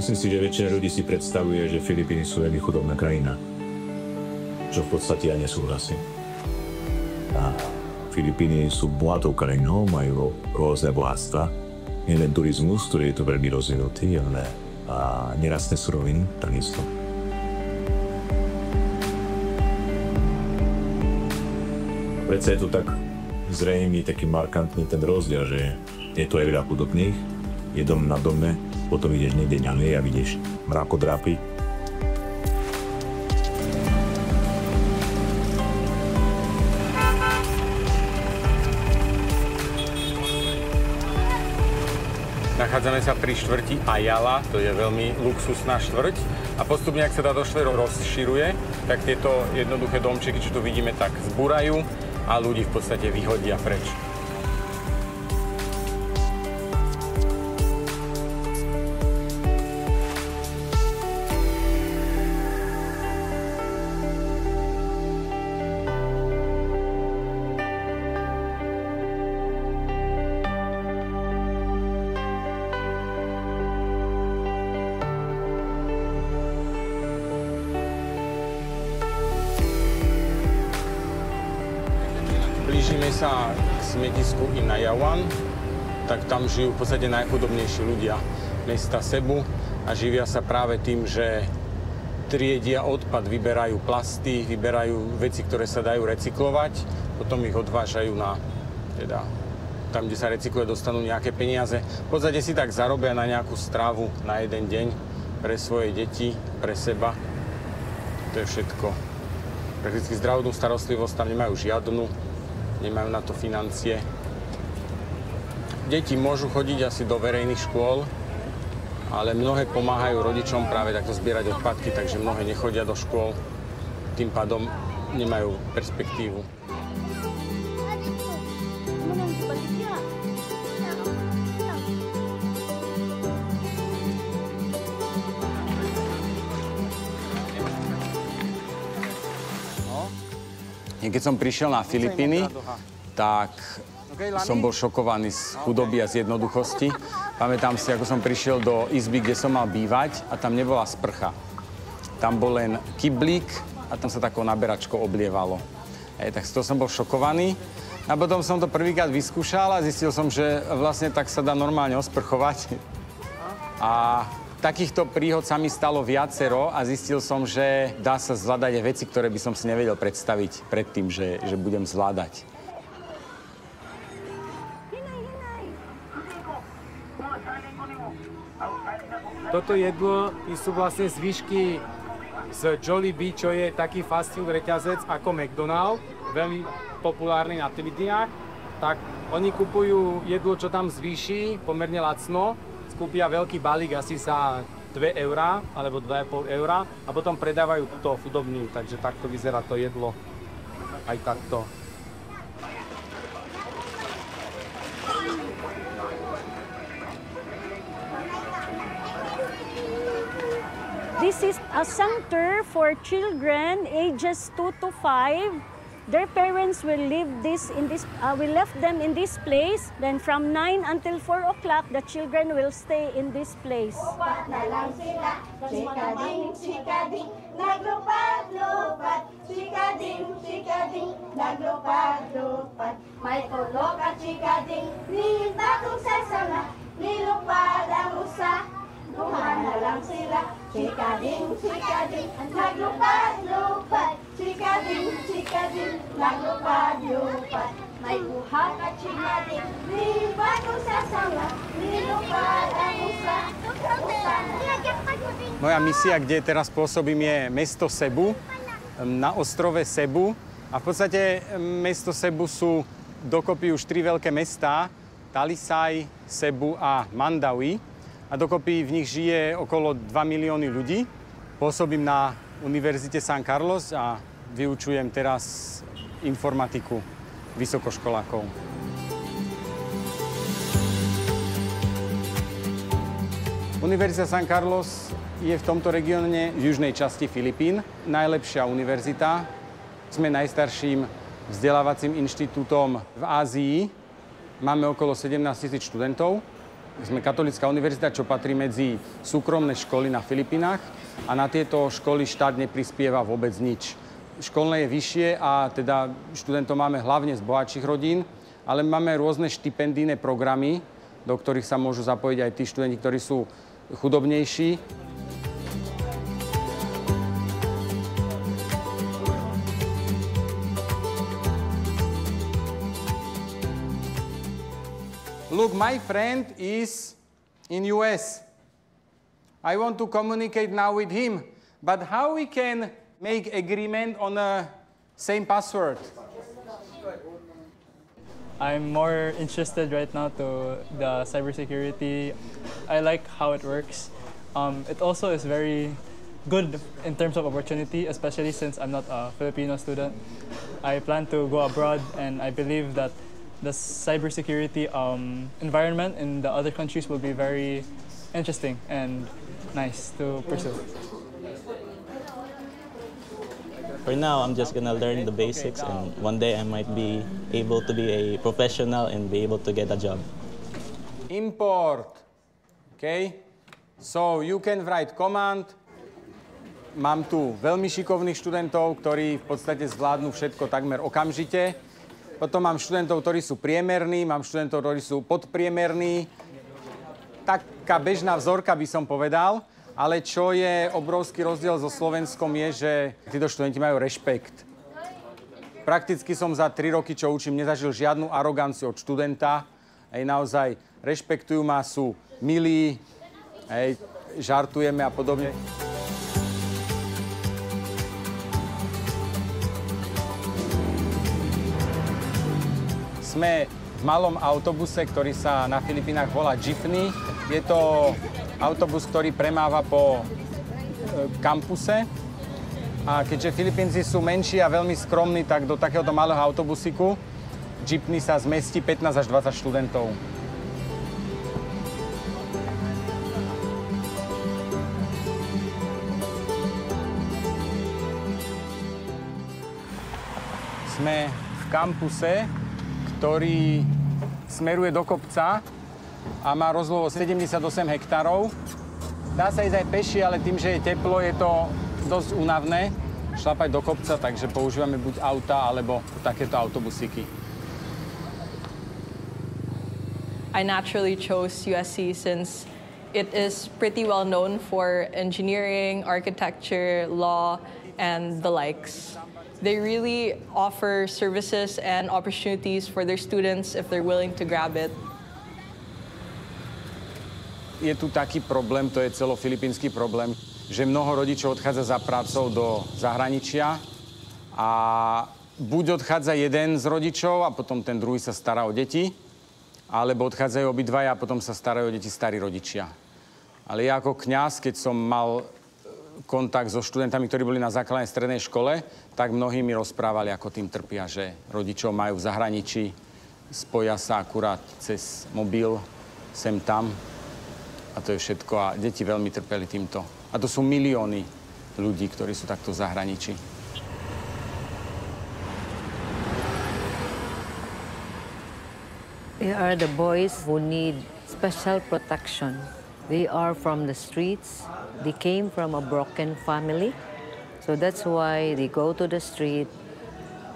Myslím si, že väčšina ľudí si predstavuje, že Filipíny sú veľmi chudobná krajina, čo v podstate ja nesúhlasím. A Filipíny sú bohatou krajinou, majú rôzne bohatstva. Nielen turizmus, ktorý je tu veľmi rozvinutý, ale a nerastné suroviny takisto. Predsa je tu tak zrejmý, taký markantný ten rozdiel, že je tu aj veľa chudobných, je dom na dome, potom ideš niekde ďalej a vidíš mrakodrápy. Nachádzame sa pri štvrti Ayala, to je veľmi luxusná štvrť a postupne, ak sa táto štvrť rozširuje, tak tieto jednoduché domčeky, čo tu vidíme, tak zbúrajú a ľudí v podstate vyhodia preč. Blížime sa k smetisku Inayawan, tak tam žijú v podstate najchudobnejší ľudia mesta Cebu a živia sa práve tým, že triedia odpad, vyberajú plasty, vyberajú veci, ktoré sa dajú recyklovať, potom ich odvážajú na, teda, tam, kde sa recykluje, dostanú nejaké peniaze. V podstate si tak zarobia na nejakú stravu na jeden deň pre svoje deti, pre seba. To je všetko. Prakticky zdravotnú starostlivosť tam nemajú žiadnu. Nemajú na to financie. Deti môžu chodiť asi do verejných škôl, ale mnohé pomáhajú rodičom práve takto zbierať odpadky, takže mnohé nechodia do škôl, tým pádom nemajú perspektívu. Keď som prišiel na Filipíny, tak som bol šokovaný z chudoby a z jednoduchosti. Pamätám si, ako som prišiel do izby, kde som mal bývať a tam nebola sprcha. Tam bol len kyblík a tam sa takou naberačkou oblievalo. Tak z toho som bol šokovaný. A potom som to prvýkrát vyskúšal a zistil som, že vlastne tak sa dá normálne osprchovať. A takýchto príhod sa mi stalo viacero a zistil som, že dá sa zvládať aj veci, ktoré by som si nevedel predstaviť predtým, že budem zvládať. Toto jedlo sú vlastne zvyšky z Jollibee, čo je taký fast food reťazec ako McDonald's, veľmi populárny na Filipínach. Tak oni kupujú jedlo, čo tam zvýši, pomerne lacno. Kúpia veľký balík asi za 2 eurá alebo 2,5 eurá a potom predávajú to chudobným, takže takto vyzerá to jedlo. Aj takto. This is a center for children ages 2 to 5. Their parents will we left them in this place. Then from 9 until 4 o'clock, the children will stay in this place. Lupat na lang sila, chikading, chikading, naglupad-lupat, chikading, chikading, naglupad-lupat. May tulog at chikading, nihinta kong sasama, nilupad ang usa. Lumat na lang sila, chikading, chikading, naglupad-lupat, chikading, chikading, naglupad-lupat. May buhak at chikading, nihinta kong sasama, nilupad ang usa. Moja misia, kde teraz pôsobím, je mesto Cebu, na ostrove Cebu. A v podstate mesto Cebu sú dokopy už 3 veľké mestá, Talisay, Cebu a Mandawi. A dokopy v nich žije okolo 2 milióny ľudí. Pôsobím na Univerzite San Carlos a vyučujem teraz informatiku vysokoškolákov. Univerzita San Carlos je v tomto regióne v južnej časti Filipín. Najlepšia univerzita. Sme najstarším vzdelávacím inštitútom v Ázii. Máme okolo 17 000 študentov. Sme katolícka univerzita, čo patrí medzi súkromné školy na Filipínach a na tieto školy štát neprispieva vôbec nič. Školné je vyššie a teda študentov máme hlavne z bohatších rodín, ale máme rôzne štipendijné programy, do ktorých sa môžu zapojiť aj tí študenti, ktorí sú chudobnejší. Look, my friend is in US. I want to communicate now with him, but how we can make agreement on a same password? I'm more interested right now to the cybersecurity. I like how it works. It also is very good in terms of opportunity, especially since I'm not a Filipino student. I plan to go abroad, and I believe that the cybersecurity environment in the other countries will be very interesting and nice to pursue. For now, I'm just gonna learn the basics, and one day I might be able to be a professional and be able to get a job. Import. Okay? So you can write command. Mám tu veľmi šikovných študentov, ktorí v podstate zvládnu všetko takmer okamžite. Potom mám študentov, ktorí sú priemerní, mám študentov, ktorí sú podpriemerní. Taká bežná vzorka by som povedal, ale čo je obrovský rozdiel so Slovenskom je, že títo študenti majú rešpekt. Prakticky som za 3 roky, čo učím, nezažil žiadnu aroganciu od študenta. Naozaj rešpektujú ma, sú milí, žartujeme a podobne. Sme v malom autobuse, ktorý sa na Filipínach volá Jeepney. Je to autobus, ktorý premáva po kampuse. A keďže Filipínci sú menší a veľmi skromní, tak do takéhoto malého autobusiku Jeepney sa zmestí 15 až 20 študentov. Sme v kampuse, ktorý smeruje do kopca a má rozlohu 78 hektárov. Dá sa ísť aj peši, ale tým, že je teplo, je to dosť únavné šlapať do kopca, takže používame buď auta, alebo takéto autobusíky. I naturally chose USC since it is pretty well known for engineering, architecture, law, and the likes. They really offer services and opportunities for their students if they're willing to grab it. Je tu taký problém, to je celofilipínsky problém, že mnoho rodičov odchádza za prácou do zahraničia a buď odchádza jeden z rodičov a potom ten druhý sa stará o deti, alebo odchádzajú obidvaja a potom sa starajú o deti starí rodičia. Ale ja ako kňaz, keď som mal kontakt so študentami, ktorí boli na základnej strednej škole, tak mnohí mi rozprávali, ako tým trpia, že rodičov majú v zahraničí, spoja sa akurát cez mobil, sem tam a to je všetko a deti veľmi trpeli týmto. A to sú milióny ľudí, ktorí sú takto v zahraničí. They are the boys who need special protection. They are from the streets. They came from a broken family. So that's why they go to the street.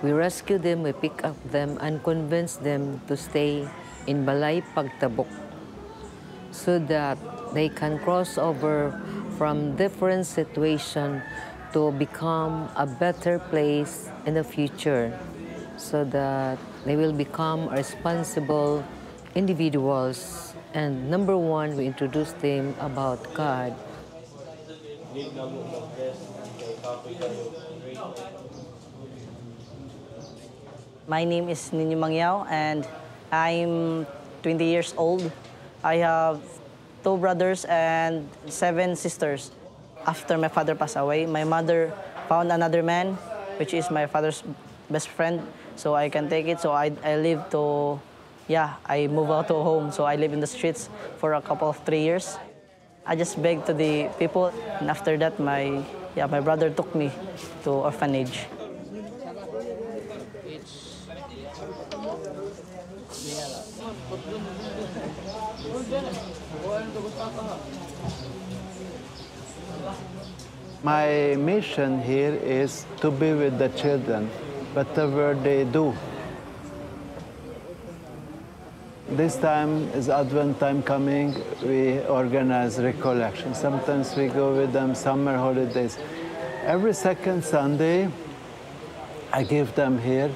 We rescue them, we pick up them, and convince them to stay in Balay Pagtabok so that they can cross over from different situation to become a better place in the future so that they will become responsible individuals. And number one, we introduce them about God. My name is Nini Mangyao and I'm 20 years old. I have 2 brothers and 7 sisters. After my father passed away, my mother found another man, which is my father's best friend, so I can take it. So I live to, I move out to home, so I live in the streets for a couple of 3 years. I just begged to the people, and after that, my brother took me to orphanage. My mission here is to be with the children, whatever they do. This time is Advent time coming, we organize recollection. Sometimes we go with them summer holidays. Every second Sunday, I give them here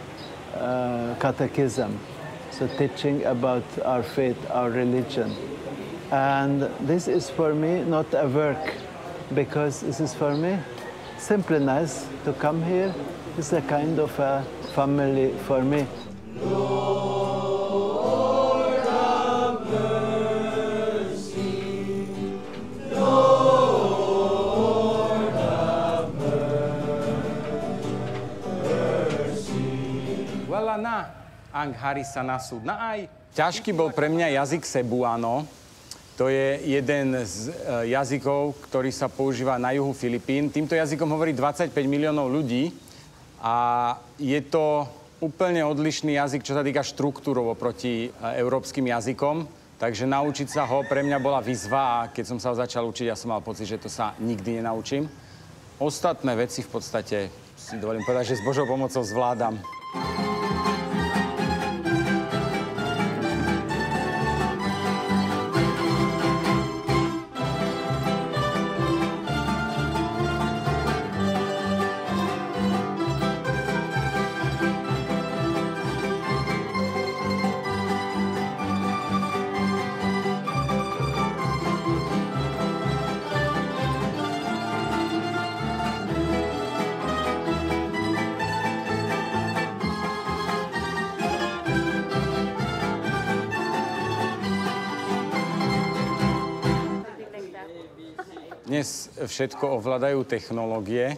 catechism, so teaching about our faith, our religion. And this is for me not a work, because this is for me simply nice to come here. It's a kind of a family for me. Lord have mercy. Lord have mercy. Wala na, ang hari sa nasud na aj. Ťažký bol pre mňa jazyk Cebuano. To je jeden z jazykov, ktorý sa používa na juhu Filipín. Týmto jazykom hovorí 25 miliónov ľudí a je to úplne odlišný jazyk, čo sa týka štruktúrov oproti európskym jazykom. Takže naučiť sa ho pre mňa bola výzva a keď som sa ho začal učiť, ja som mal pocit, že to sa nikdy nenaučím. Ostatné veci v podstate si dovolím povedať, že s Božou pomocou zvládam. Dnes všetko ovládajú technológie.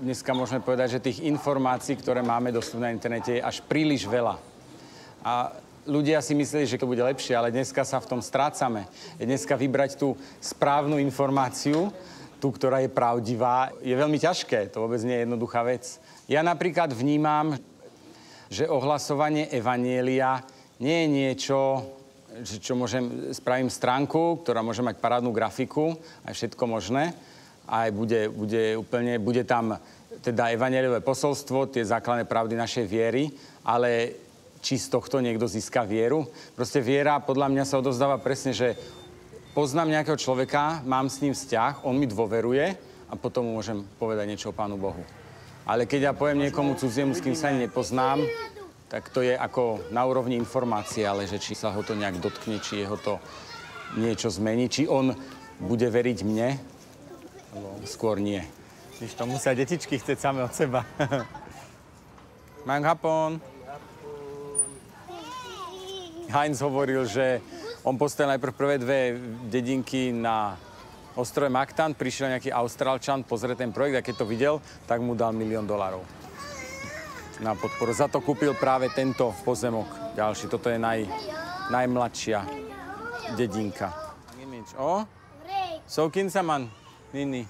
Dneska môžeme povedať, že tých informácií, ktoré máme dostupné na internete, je až príliš veľa. A ľudia si mysleli, že to bude lepšie, ale dneska sa v tom strácame. Dneska vybrať tú správnu informáciu, tú, ktorá je pravdivá, je veľmi ťažké. To vôbec nie je jednoduchá vec. Ja napríklad vnímam, že ohlasovanie evanjelia nie je niečo, čo spravím stránku, ktorá môže mať parádnu grafiku, aj všetko možné. Aj bude tam teda evanjeliové posolstvo, tie základné pravdy našej viery, ale či z tohto niekto získa vieru? Proste viera podľa mňa sa odovzdáva presne, že poznám nejakého človeka, mám s ním vzťah, on mi dôveruje a potom mu môžem povedať niečo o Pánu Bohu. Ale keď ja poviem niekomu cudziemu, s kým sa ani nepoznám, tak to je ako na úrovni informácie, ale že či sa ho to nejak dotkne, či jeho to niečo zmení, či on bude veriť mne, alebo skôr nie. Víš, to musia detičky chcieť same od seba. Mang hapon. Heinz hovoril, že on postavil najprv prvé dve dedinky na ostrove Mactan, prišiel nejaký Austrálčan, pozrieť ten projekt a keď to videl, tak mu dal $1 000 000 na podporu. Za to kúpil práve tento pozemok ďalší. Toto je najmladšia dedinka. Oh? Soukin saman, Nini.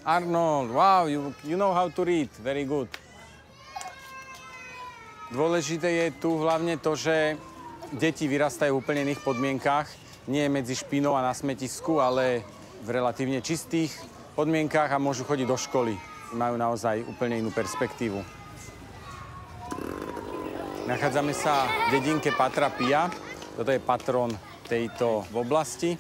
Arnold. Wow, you know how to read. Very good. Dôležité je tu hlavne to, že deti vyrastajú v úplne iných podmienkách. Nie medzi špinou a na smetisku, ale v relatívne čistých podmienkách a môžu chodiť do školy. Majú naozaj úplne inú perspektívu. Nachádzame sa v dedinke Patra Pia. Toto je patron tejto oblasti.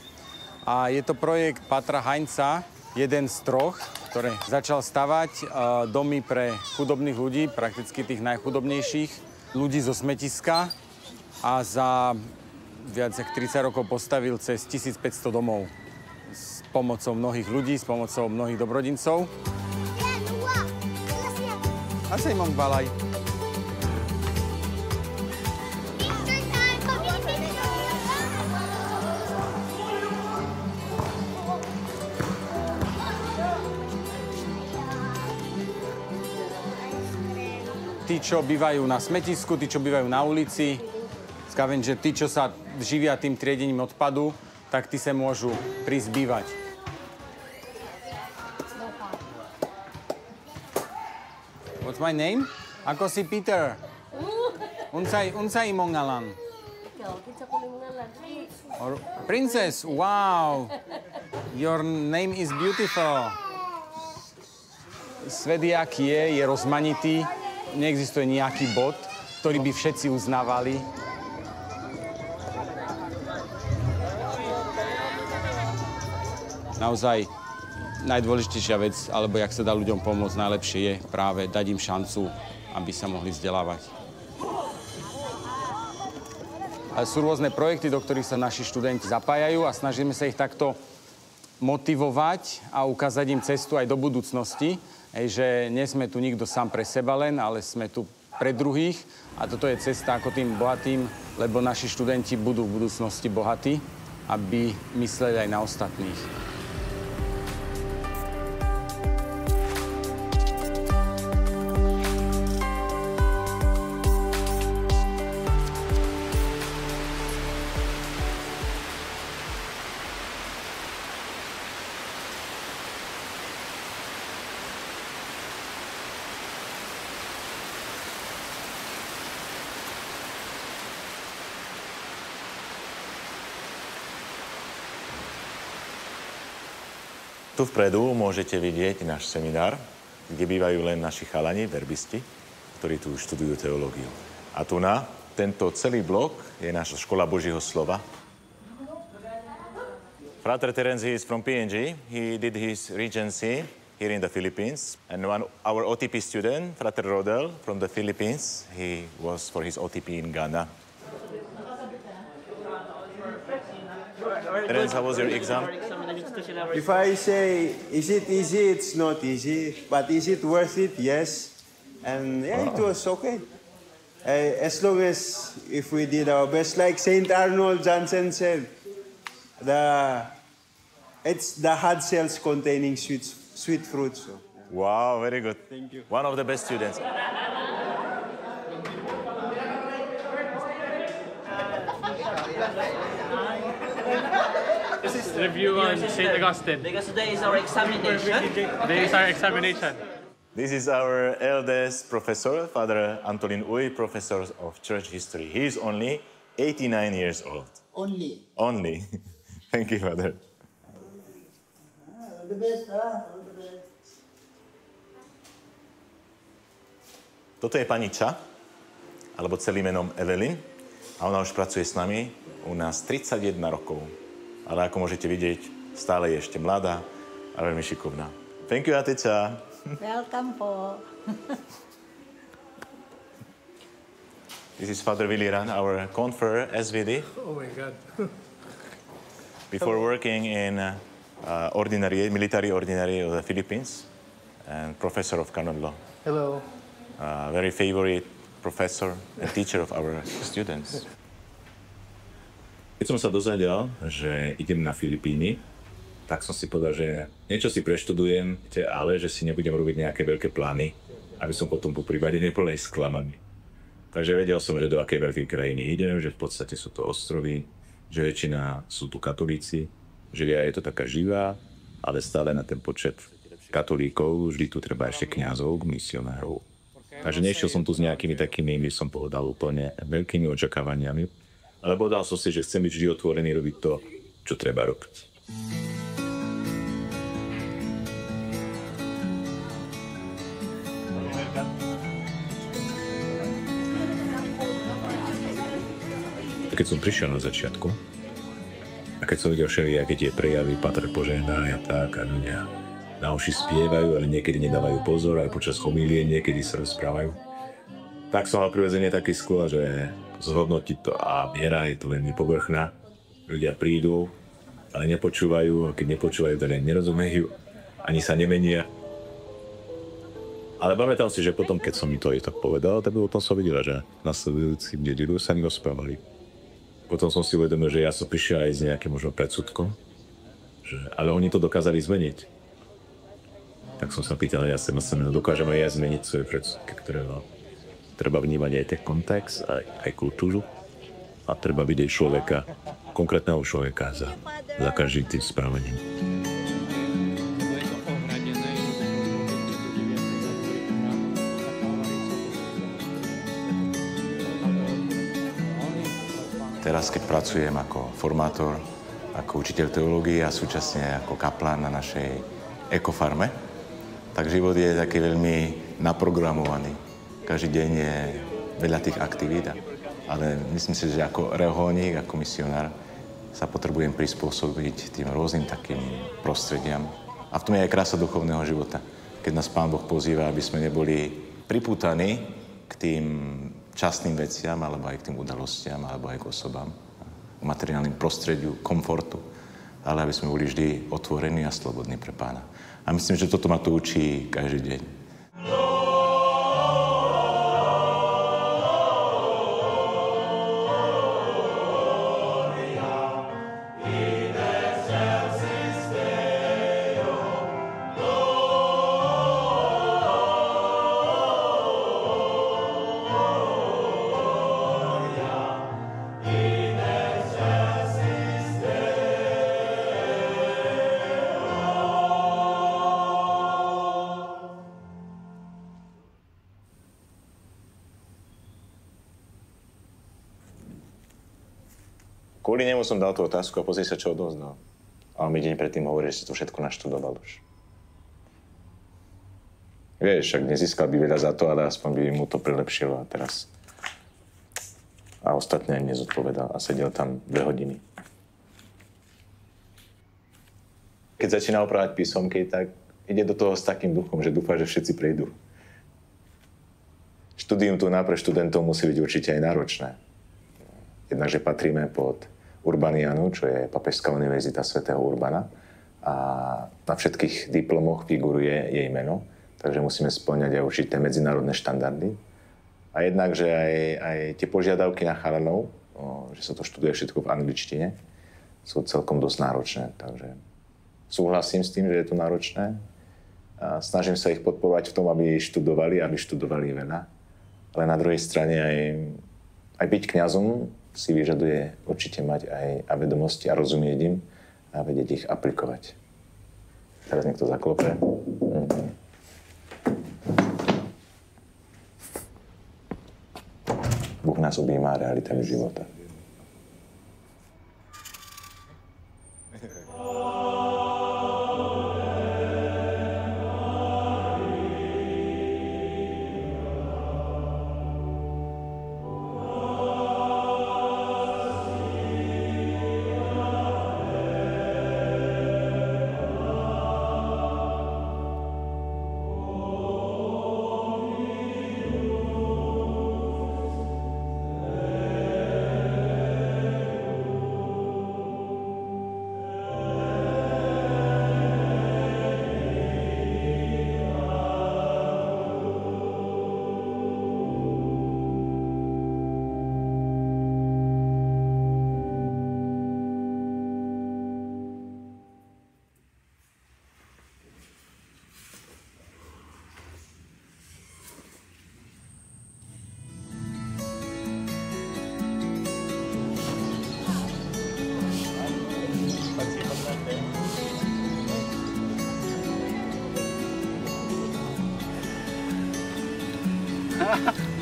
A je to projekt Patra Heinza, jeden z troch, ktorý začal stavať domy pre chudobných ľudí, prakticky tých najchudobnejších, ľudí zo smetiska. A za viac ako 30 rokov postavil cez 1500 domov. S pomocou mnohých ľudí, s pomocou mnohých dobrodincov. A sa im balaj. Tí, čo bývajú na smetisku, tí, čo bývajú na ulici, scavenger, tí, čo sa živia tým triedením odpadu, tak tí sa môžu prísť bývať. What's my name? Ako si Peter? Unsay imong ngalan? Princess, wow! Your name is beautiful. Svet, aký je rozmanitý. Neexistuje nejaký bod, ktorý by všetci uznávali. Naozaj najdôležitejšia vec, alebo jak sa dá ľuďom pomôcť, najlepšie je práve dať im šancu, aby sa mohli vzdelávať. Ale sú rôzne projekty, do ktorých sa naši študenti zapájajú a snažíme sa ich takto motivovať a ukázať im cestu aj do budúcnosti. Že nie sme tu nikto sám pre seba len, ale sme tu pre druhých. A toto je cesta ako tým bohatým, lebo naši študenti budú v budúcnosti bohatí, aby mysleli aj na ostatných. Tu vpredu môžete vidieť náš seminár, kde bývajú len naši chalani, verbisti, ktorí tu študujú teológiu. A tu tento celý blok je naša škola Božieho slova. Frater Terence is from PNG. He did his regency here in the Philippines. And our OTP student, Frater Rodel, from the Philippines, he was for his OTP in Ghana. Terence, how was your exam? If I say, is it easy? It's not easy. But is it worth it? Yes. And yeah, it was okay. As long as if we did our best, like St. Arnold Janssen said, it's the hard cells containing sweet fruits. So. Wow, very good. Thank you. One of the best students. This is review on St. Augustine. Because today is our examination. Today is our examination. This is our eldest professor, Father Antolin Uy, professor of church history. He is only 89 years old. Only? Only. Thank you, Father. All the best, all the best. Toto je pani Ča, alebo celým menom Evelyn. A ona už pracuje s nami u nás 31 rokov. Ale ako môžete vidieť, stále je ešte mladá a veľmi šikovná. Thank you, Ate Ča. Welcome po. This is Father Williran, our confer SVD. Oh my God. Before working in military ordinary of the Philippines and professor of canon law. Hello. Very favorite professor and teacher of our students. Keď som sa dozvedel, že idem na Filipíny, tak som si povedal, že niečo si preštudujem, ale že si nebudem robiť nejaké veľké plány, aby som potom po prípade nebol aj sklamaný. Takže vedel som, že do akej veľkej krajiny idem, že v podstate sú to ostrovy, že väčšina sú tu katolíci, že je to taká živá, ale stále na ten počet katolíkov vždy tu treba ešte kňazov, misionárov. Takže nešiel som tu s nejakými takými, by som povedal, úplne veľkými očakávaniami, ale povedal som si, že chcem byť vždy otvorený robiť to, čo treba robiť. Keď som prišiel na začiatku a keď som videl všelijaké tie prejavy, Pater požehná a tak, a ľudia na uši spievajú, ale niekedy nedávajú pozor, aj počas homílie niekedy sa rozprávajú, tak som mal prirodzene taký skôr, že zhodnotiť to a viera je to veľmi povrchná. Ľudia prídu, ale nepočúvajú, a keď nepočúvajú, tak nerozumejú, ani sa nemenia. Ale pamätám si, že potom, keď som mi to tak povedal, tak potom som videl, že nasledujúci nedelu sa mi rozprávali. Potom som si uvedomil, že ja som prišiel aj s nejakým možno predsudkom, ale oni to dokázali zmeniť. Tak som sa pýtal, ja sa dokážeme aj zmeniť svoje predsudky, ktoré treba vnímať aj ten kontext, aj kultúru a treba vidieť človeka, konkrétneho človeka za každým tým správaním. teraz, keď pracujem ako formátor, ako učiteľ teológie a súčasne ako kaplán na našej ekofarme, tak život je taký veľmi naprogramovaný. Každý deň je veľa tých aktivít, ale myslím si, že ako reholník, ako misionár sa potrebujem prispôsobiť tým rôznym takým prostrediam. A v tom je aj krása duchovného života, keď nás Pán Boh pozýva, aby sme neboli pripútaní k tým časným veciam, alebo aj k tým udalostiam, alebo aj k osobám, k materiálnym prostrediu, komfortu, ale aby sme boli vždy otvorení a slobodní pre Pána. A myslím, že toto ma tu učí každý deň. Kvôli nemu som dal tú otázku a pozri sa, čo odovzdal. A on mi deň predtým hovorí, že si to všetko naštudoval už. Vieš, však nezískal by veľa za to, ale aspoň by mu to prilepšilo a teraz... A ostatne ani nezodpovedal a sedel tam 2 hodiny. Keď začína opravať písomky, tak ide do toho s takým duchom, že dúfa, že všetci prejdú. Štúdium tu pre študentov musí byť určite aj náročné. Jednakže patríme pod Urbanianu, čo je Papežská univerzita svätého Urbana. A na všetkých diplomoch figuruje jej meno, takže musíme spĺňať aj určité medzinárodné štandardy. A jednak, že aj tie požiadavky na chalanov, že sa to študuje všetko v angličtine, sú celkom dosť náročné. Takže súhlasím s tým, že je to náročné. A snažím sa ich podporovať v tom, aby študovali veľa. Ale na druhej strane aj byť kňazom si vyžaduje určite mať aj vedomosti a rozumieť im a vedieť ich aplikovať. Teraz niekto zaklope. Boh nás objíma realitami života.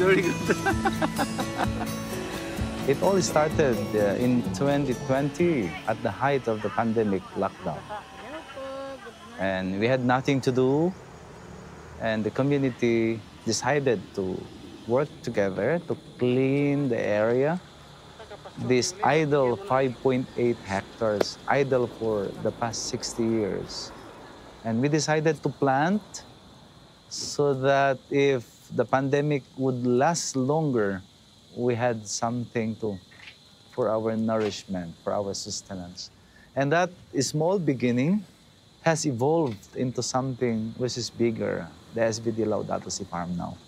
Very good. It all started in 2020 at the height of the pandemic lockdown. And we had nothing to do, and the community decided to work together to clean the area. This idle 5.8 hectares, idle for the past 60 years. And we decided to plant so that if the pandemic would last longer, we had something for our nourishment, for our sustenance. And that small beginning has evolved into something which is bigger, the SVD Laudato Si Farm now.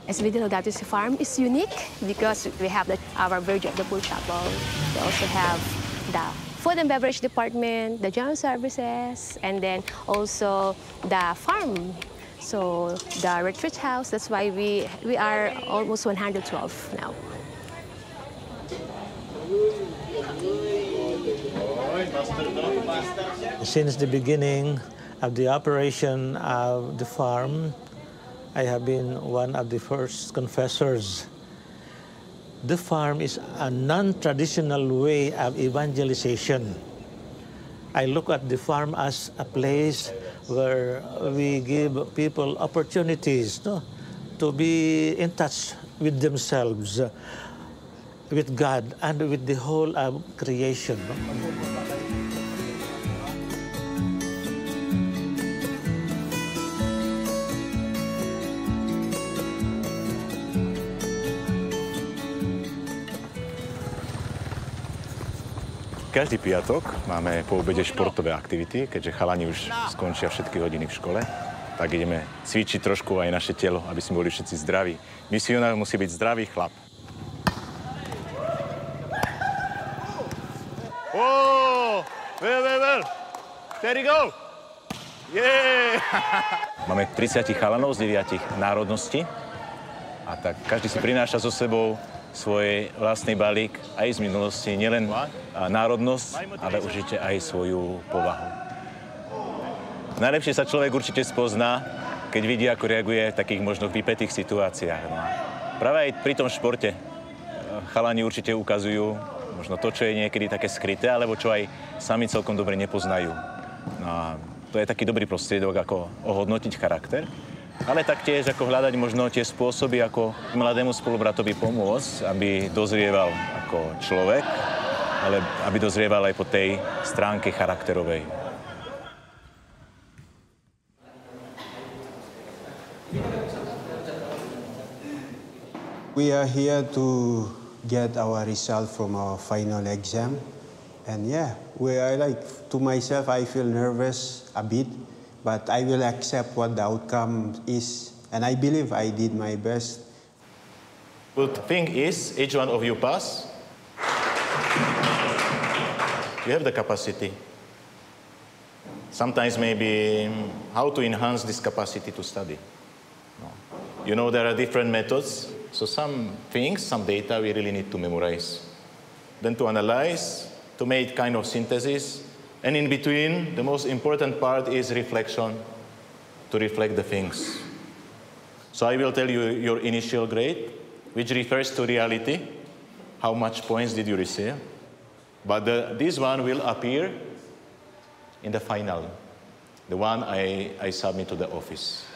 SVD Laudato Si Farm is unique because we have our Virgin of the Pool Chapel. We also have the food and beverage department, the general services, and then also the farm. So the retreat house, that's why we are almost 112 now. Since the beginning of the operation of the farm, I have been one of the first confessors. The farm is a non-traditional way of evangelization. I look at the farm as a place where we give people opportunities to be in touch with themselves, with God, and with the whole of creation. Každý piatok máme po obede športové aktivity, keďže chalani už skončia všetky hodiny v škole, tak ideme cvičiť trošku aj naše telo, aby sme boli všetci zdraví. Misionár musí byť zdravý chlap. Well. There you go. Yeah. Máme 30 chalanov z 9 národností a tak každý si prináša so sebou svoj vlastný balík aj z minulosti, nielen národnosť, ale určite aj svoju povahu. Najlepšie sa človek určite spozná, keď vidí, ako reaguje v takých možno vypätých situáciách. No a práve aj pri tom športe chalani určite ukazujú možno to, čo je niekedy také skryté, alebo čo aj sami celkom dobre nepoznajú. No a to je taký dobrý prostriedok, ako ohodnotiť charakter, ale taktiež ako hľadať možno tie spôsoby, ako mladému spolubratovi pomôcť, aby dozrieval ako človek, ale aby dozrieval aj po tej stránke charakterovej. We are here to get our result from our final exam. And yeah, to myself, I feel nervous a bit, but I will accept what the outcome is. And I believe I did my best. Good thing is, each one of you pass. You have the capacity. Sometimes maybe how to enhance this capacity to study. No. You know, there are different methods. So some things, some data we really need to memorize. Then to analyze, to make kind of synthesis. And in between, the most important part is reflection, to reflect the things. So I will tell you your initial grade, which refers to reality. How much points did you receive? But this one will appear in the final, the one I submit to the office.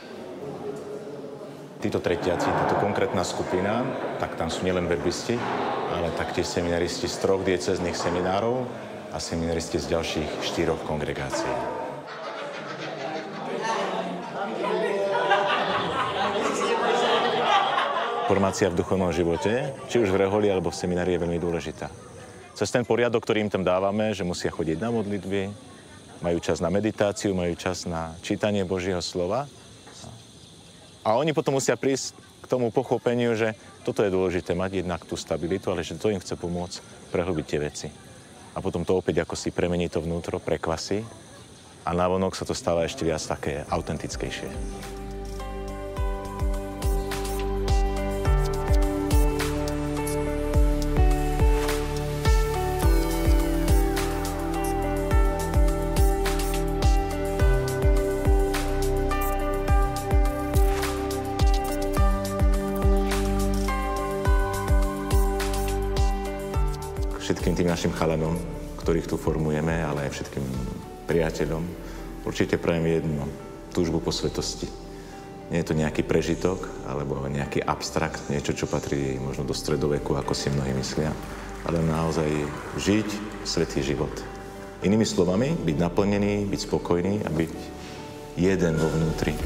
Títo tretiaci, táto konkrétna skupina, tak tam sú nielen verbisti, ale taktiež seminaristi z 3 diecéznych seminárov a seminaristi z ďalších 4 kongregácií. Formácia v duchovnom živote, či už v reholi alebo v seminári, je veľmi dôležitá. Cez ten poriadok, ktorý im tam dávame, že musia chodiť na modlitby, majú čas na meditáciu, majú čas na čítanie Božieho slova. A oni potom musia prísť k tomu pochopeniu, že toto je dôležité mať jednak tú stabilitu, ale že to im chce pomôcť prehlbiť tie veci. A potom to opäť ako si premení to vnútro, prekvasí a navonok sa to stáva ešte viac také autentickejšie. Všetkým tým našim chalanom, ktorých tu formujeme, ale aj všetkým priateľom, určite prajem jedno, túžbu po svetosti. Nie je to nejaký prežitok, alebo nejaký abstrakt, niečo, čo patrí možno do stredoveku, ako si mnohí myslia, ale naozaj žiť svätý život. Inými slovami, byť naplnený, byť spokojný a byť jeden vo vnútri.